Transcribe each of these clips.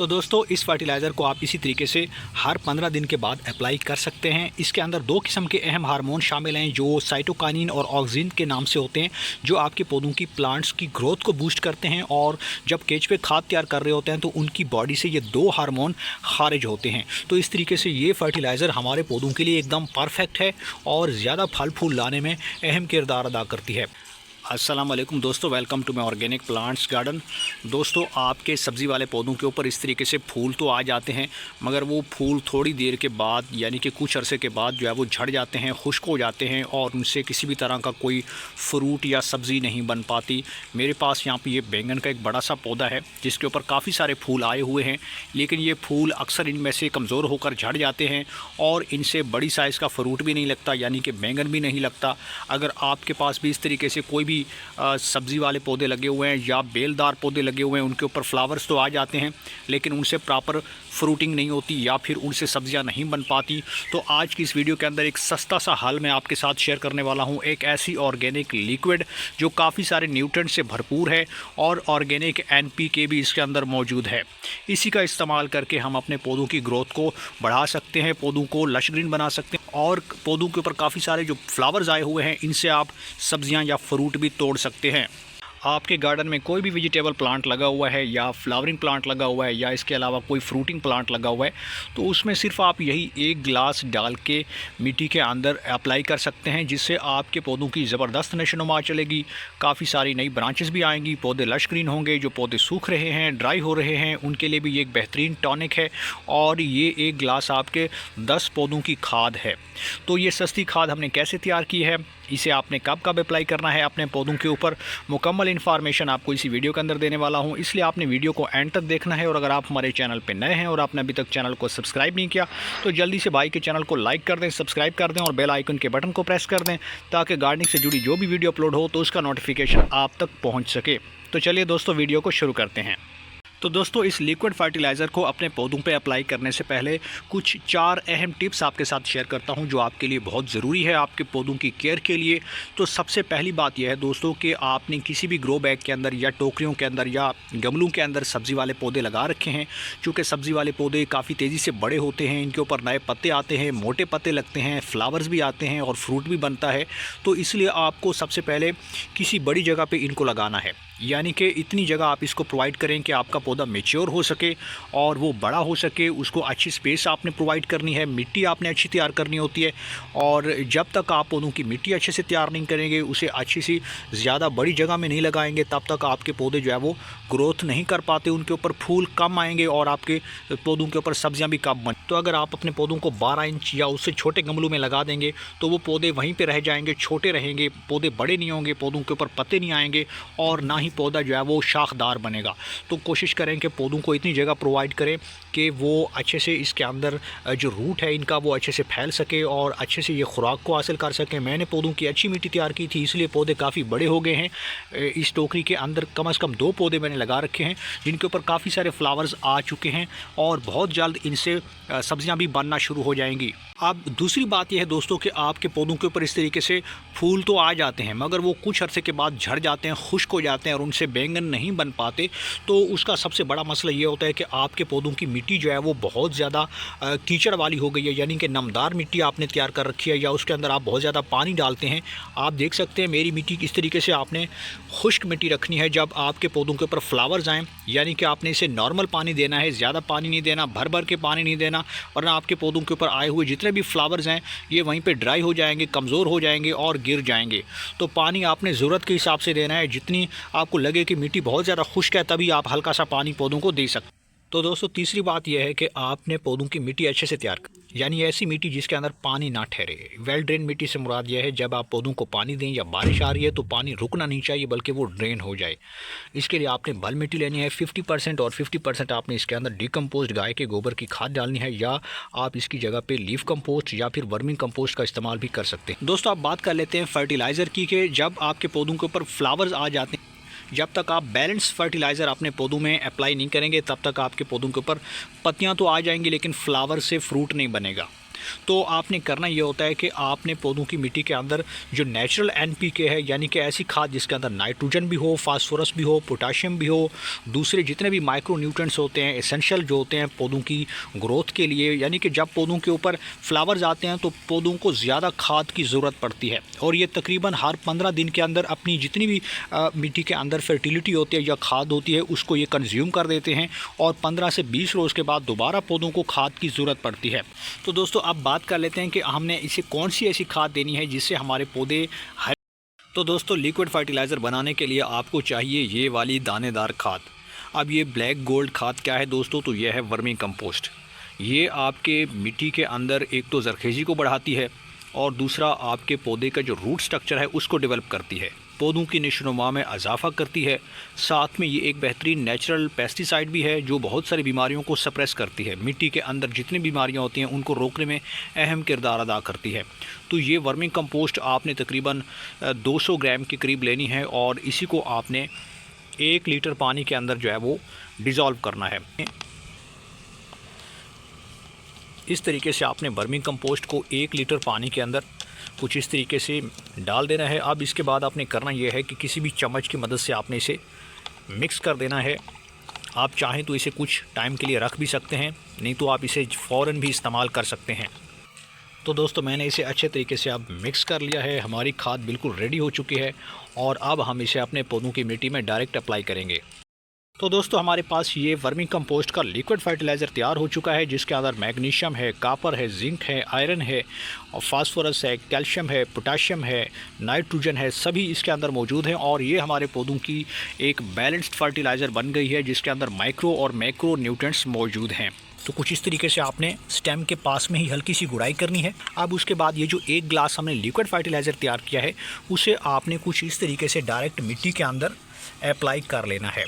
तो दोस्तों इस फर्टिलाइज़र को आप इसी तरीके से हर 15 दिन के बाद अप्लाई कर सकते हैं। इसके अंदर दो किस्म के अहम हार्मोन शामिल हैं जो साइटोकाइनिन और ऑक्सिन के नाम से होते हैं, जो आपके पौधों की प्लांट्स की ग्रोथ को बूस्ट करते हैं। और जब केज पे खाद तैयार कर रहे होते हैं तो उनकी बॉडी से ये दो हार्मोन खारिज होते हैं। तो इस तरीके से ये फर्टिलाइज़र हमारे पौधों के लिए एकदम परफेक्ट है और ज़्यादा फल फूल लाने में अहम किरदार अदा करती है। अस्सलाम वालेकुम दोस्तों, welcome to my organic plants garden. दोस्तों आपके सब्ज़ी वाले पौधों के ऊपर इस तरीके से फूल तो आ जाते हैं, मगर वो फूल थोड़ी देर के बाद यानी कि कुछ अरसे के बाद जो है वो झड़ जाते हैं, खुश्क हो जाते हैं और उनसे किसी भी तरह का कोई फ्रूट या सब्ज़ी नहीं बन पाती। मेरे पास यहाँ पे ये बैंगन का एक बड़ा सा पौधा है जिसके ऊपर काफ़ी सारे फूल आए हुए हैं, लेकिन ये फूल अक्सर इनमें से कमज़ोर होकर झड़ जाते हैं और इनसे बड़ी साइज़ का फ्रूट भी नहीं लगता, यानी कि बैंगन भी नहीं लगता। अगर आपके पास भी इस तरीके से कोई भी सब्ज़ी वाले पौधे लगे हुए हैं या बेलदार पौधे लगे हुए हैं, उनके ऊपर फ्लावर्स तो आ जाते हैं लेकिन उनसे प्रॉपर फ्रूटिंग नहीं होती या फिर उनसे सब्जियां नहीं बन पाती, तो आज की इस वीडियो के अंदर एक सस्ता सा हल मैं आपके साथ शेयर करने वाला हूं। एक ऐसी ऑर्गेनिक लिक्विड जो काफ़ी सारे न्यूट्रिएंट से भरपूर है और ऑर्गेनिक NPK भी इसके अंदर मौजूद है। इसी का इस्तेमाल करके हम अपने पौधों की ग्रोथ को बढ़ा सकते हैं, पौधों को लश ग्रीन बना सकते हैं और पौधों के ऊपर काफ़ी सारे जो फ्लावर्स आए हुए हैं इनसे आप सब्जियां या फ्रूट भी तोड़ सकते हैं। आपके गार्डन में कोई भी वेजिटेबल प्लांट लगा हुआ है या फ्लावरिंग प्लांट लगा हुआ है या इसके अलावा कोई फ्रूटिंग प्लांट लगा हुआ है, तो उसमें सिर्फ आप यही एक गिलास डाल के मिट्टी के अंदर अप्लाई कर सकते हैं, जिससे आपके पौधों की ज़बरदस्त नशोनुमा चलेगी, काफ़ी सारी नई ब्रांचेस भी आएंगी, पौधे लश ग्रीन होंगे। जो पौधे सूख रहे हैं, ड्राई हो रहे हैं, उनके लिए भी ये एक बेहतरीन टॉनिक है और ये एक गिलास आपके 10 पौधों की खाद है। तो ये सस्ती खाद हमने कैसे तैयार की है, इसे आपने कब कब अप्लाई करना है अपने पौधों के ऊपर, मुकम्मल इन्फॉर्मेशन आपको इसी वीडियो के अंदर देने वाला हूं, इसलिए आपने वीडियो को एंड तक देखना है। और अगर आप हमारे चैनल पे नए हैं और आपने अभी तक चैनल को सब्सक्राइब नहीं किया तो जल्दी से भाई के चैनल को लाइक कर दें, सब्सक्राइब कर दें और बेल आइकन के बटन को प्रेस कर दें ताकि गार्डनिंग से जुड़ी जो भी वीडियो अपलोड हो तो उसका नोटिफिकेशन आप तक पहुँच सके। तो चलिए दोस्तों वीडियो को शुरू करते हैं। तो दोस्तों इस लिक्विड फर्टिलाइज़र को अपने पौधों पे अप्लाई करने से पहले कुछ 4 अहम टिप्स आपके साथ शेयर करता हूं जो आपके लिए बहुत ज़रूरी है आपके पौधों की केयर के लिए। तो सबसे पहली बात यह है दोस्तों कि आपने किसी भी ग्रो बैग के अंदर या टोकरियों के अंदर या गमलों के अंदर सब्ज़ी वाले पौधे लगा रखे हैं। चूँकि सब्ज़ी वाले पौधे काफ़ी तेज़ी से बड़े होते हैं, इनके ऊपर नए पत्ते आते हैं, मोटे पत्ते लगते हैं, फ्लावर्स भी आते हैं और फ्रूट भी बनता है। तो इसलिए आपको सबसे पहले किसी बड़ी जगह पर इनको लगाना है, यानी कि इतनी जगह आप इसको प्रोवाइड करें कि आपका पौधा मैच्योर हो सके और वो बड़ा हो सके। उसको अच्छी स्पेस आपने प्रोवाइड करनी है, मिट्टी आपने अच्छी तैयार करनी होती है। और जब तक आप पौधों की मिट्टी अच्छे से तैयार नहीं करेंगे, उसे अच्छी सी ज़्यादा बड़ी जगह में नहीं लगाएंगे, तब तक आपके पौधे जो है वो ग्रोथ नहीं कर पाते, उनके ऊपर फूल कम आएंगे और आपके पौधों के ऊपर सब्जियां भी कम बन। तो अगर आप अपने पौधों को 12 इंच या उससे छोटे गमलों में लगा देंगे तो वो पौधे वहीं पर रह जाएंगे, छोटे रहेंगे, पौधे बड़े नहीं होंगे, पौधों के ऊपर पत्ते नहीं आएंगे और ना ही पौधा जो है वो शाखदार बनेगा। तो कोशिश करें कि पौधों को इतनी जगह प्रोवाइड करें कि वो अच्छे से इसके अंदर जो रूट है इनका वो अच्छे से फैल सके और अच्छे से ये खुराक को हासिल कर सके। मैंने पौधों की अच्छी मिट्टी तैयार की थी, इसलिए पौधे काफ़ी बड़े हो गए हैं। इस टोकरी के अंदर कम से कम 2 पौधे मैंने लगा रखे हैं जिनके ऊपर काफ़ी सारे फ्लावर्स आ चुके हैं और बहुत जल्द इनसे सब्जियां भी बनना शुरू हो जाएंगी। अब दूसरी बात यह है दोस्तों कि आपके पौधों के ऊपर इस तरीके से फूल तो आ जाते हैं, मगर वो कुछ अरसे के बाद झड़ जाते हैं, खुश्क हो जाते हैं और उनसे बैंगन नहीं बन पाते। तो उसका सबसे बड़ा मसला ये होता है कि आपके पौधों की मिट्टी जो है वो बहुत ज़्यादा कीचड़ वाली हो गई है, यानी कि नमदार मिट्टी आपने तैयार कर रखी है या उसके अंदर आप बहुत ज़्यादा पानी डालते हैं। आप देख सकते हैं मेरी मिट्टी इस तरीके से आपने खुश्क मिट्टी रखनी है जब आपके पौधों के ऊपर फ्लावर्स आएँ, यानी कि आपने इसे नॉर्मल पानी देना है, ज़्यादा पानी नहीं देना, भर भर के पानी नहीं देना, वरना आपके पौधों के ऊपर आए हुए जितने भी फ्लावर्स हैं ये वहीं पे ड्राई हो जाएंगे, कमज़ोर हो जाएंगे और गिर जाएंगे। तो पानी आपने ज़रूरत के हिसाब से देना है, जितनी आपको लगे कि मिट्टी बहुत ज़्यादा खुश्क है तभी आप हल्का सा पानी पौधों को दे सकते। तो दोस्तों तीसरी बात यह है कि आपने पौधों की मिट्टी अच्छे से तैयार कर, यानी ऐसी मिट्टी जिसके अंदर पानी ना ठहरे। वेल ड्रेन मिट्टी से मुराद यह है जब आप पौधों को पानी दें या बारिश आ रही है तो पानी रुकना नहीं चाहिए बल्कि वो ड्रेन हो जाए। इसके लिए आपने बल मिट्टी लेनी है 50% और 50% आपने इसके अंदर डिकम्पोज्ड गाय के गोबर की खाद डालनी है, या आप इसकी जगह पे लीफ कंपोस्ट या फिर वर्मिंग कंपोस्ट का इस्तेमाल भी कर सकते हैं। दोस्तों आप बात कर लेते हैं फर्टिलाइज़र की कि जब आपके पौधों के ऊपर फ्लावर्स आ जाते हैं, जब तक आप बैलेंस फर्टिलाइज़र अपने पौधों में अप्लाई नहीं करेंगे तब तक आपके पौधों के ऊपर पत्तियां तो आ जाएंगी लेकिन फ्लावर से फ्रूट नहीं बनेगा। तो आपने करना ये होता है कि आपने पौधों की मिट्टी के अंदर जो नेचुरल एनपीके है, यानी कि ऐसी खाद जिसके अंदर नाइट्रोजन भी हो, फास्फोरस भी हो, पोटाशियम भी हो, दूसरे जितने भी माइक्रो न्यूट्रिएंट्स होते हैं एसेंशियल जो होते हैं पौधों की ग्रोथ के लिए, यानी कि जब पौधों के ऊपर फ्लावर्स आते हैं तो पौधों को ज़्यादा खाद की ज़रूरत पड़ती है, और ये तकरीबन हर 15 दिन के अंदर अपनी जितनी भी मिट्टी के अंदर फर्टिलिटी होती है या खाद होती है उसको ये कंज्यूम कर देते हैं, और 15 से 20 रोज़ के बाद दोबारा पौधों को खाद की ज़रूरत पड़ती है। तो दोस्तों अब बात कर लेते हैं कि हमने इसे कौन सी ऐसी खाद देनी है जिससे हमारे पौधे तो दोस्तों लिक्विड फर्टिलाइज़र बनाने के लिए आपको चाहिए ये वाली दानेदार खाद। अब ये ब्लैक गोल्ड खाद क्या है दोस्तों, तो ये है वर्मी कंपोस्ट। ये आपके मिट्टी के अंदर एक तो जरखेज़ी को बढ़ाती है और दूसरा आपके पौधे का जो रूट स्ट्रक्चर है उसको डेवलप करती है, पौधों की नशोनुमा में इजाफा करती है। साथ में ये एक बेहतरीन नेचुरल पेस्टिसाइड भी है जो बहुत सारी बीमारियों को सप्रेस करती है, मिट्टी के अंदर जितनी बीमारियां होती हैं उनको रोकने में अहम किरदार अदा करती है। तो ये वर्मिंग कंपोस्ट आपने तकरीबन 200 ग्राम के करीब लेनी है और इसी को आपने 1 लीटर पानी के अंदर जो है वो डिज़ोल्व करना है। इस तरीके से आपने वर्मिंग कंपोस्ट को 1 लीटर पानी के अंदर कुछ इस तरीके से डाल देना है। अब इसके बाद आपने करना यह है कि किसी भी चम्मच की मदद से आपने इसे मिक्स कर देना है। आप चाहें तो इसे कुछ टाइम के लिए रख भी सकते हैं, नहीं तो आप इसे फ़ौरन भी इस्तेमाल कर सकते हैं। तो दोस्तों मैंने इसे अच्छे तरीके से अब मिक्स कर लिया है, हमारी खाद बिल्कुल रेडी हो चुकी है और अब हम इसे अपने पौधों की मिट्टी में डायरेक्ट अप्लाई करेंगे। तो दोस्तों हमारे पास ये वर्मिंग कंपोस्ट का लिक्विड फर्टिलाइज़र तैयार हो चुका है जिसके अंदर मैग्नीशियम है, कापर है, जिंक है, आयरन है और फास्फोरस है, कैल्शियम है, पोटाशियम है, नाइट्रोजन है, सभी इसके अंदर मौजूद हैं और ये हमारे पौधों की एक बैलेंस्ड फर्टिलाइज़र बन गई है जिसके अंदर माइक्रो और मैक्रो न्यूट्रिएंट्स मौजूद हैं। तो कुछ इस तरीके से आपने स्टेम के पास में ही हल्की सी गुड़ाई करनी है। अब उसके बाद ये जो 1 गिलास हमने लिक्विड फर्टिलाइज़र तैयार किया है उसे आपने कुछ इस तरीके से डायरेक्ट मिट्टी के अंदर अप्लाई कर लेना है।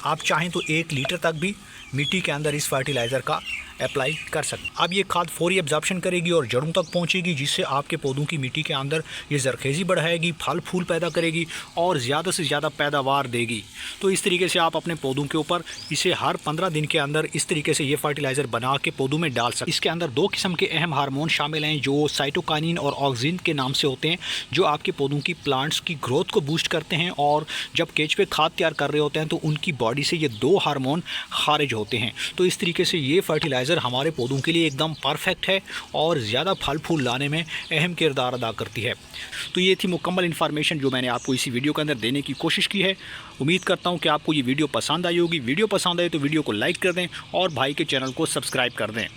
आप चाहें तो 1 लीटर तक भी मिट्टी के अंदर इस फर्टिलाइज़र का अप्लाई कर सकते। अब ये खाद फौरी एब्जॉर्प्शन करेगी और जड़ों तक पहुंचेगी जिससे आपके पौधों की मिट्टी के अंदर ये जरखेज़ी बढ़ाएगी, फल फूल पैदा करेगी और ज़्यादा से ज़्यादा पैदावार देगी। तो इस तरीके से आप अपने पौधों के ऊपर इसे हर 15 दिन के अंदर इस तरीके से ये फर्टिलाइज़र बना के पौधों में डाल सकते। इसके अंदर 2 किस्म के अहम हार्मोन शामिल हैं जो साइटोकाइनिन और ऑक्सिन के नाम से होते हैं, जो आपके पौधों की प्लांट्स की ग्रोथ को बूस्ट करते हैं और जब केंचुए खाद तैयार कर रहे होते हैं तो उनकी बॉडी से ये 2 हार्मोन खारिज होते हैं। तो इस तरीके से ये फर्टिलाइज़र हमारे पौधों के लिए एकदम परफेक्ट है और ज़्यादा फल फूल लाने में अहम किरदार अदा करती है। तो ये थी मुकम्मल इन्फॉर्मेशन जो मैंने आपको इसी वीडियो के अंदर देने की कोशिश की है। उम्मीद करता हूँ कि आपको ये वीडियो पसंद आई होगी। वीडियो पसंद आए तो वीडियो को लाइक कर दें और भाई के चैनल को सब्सक्राइब कर दें।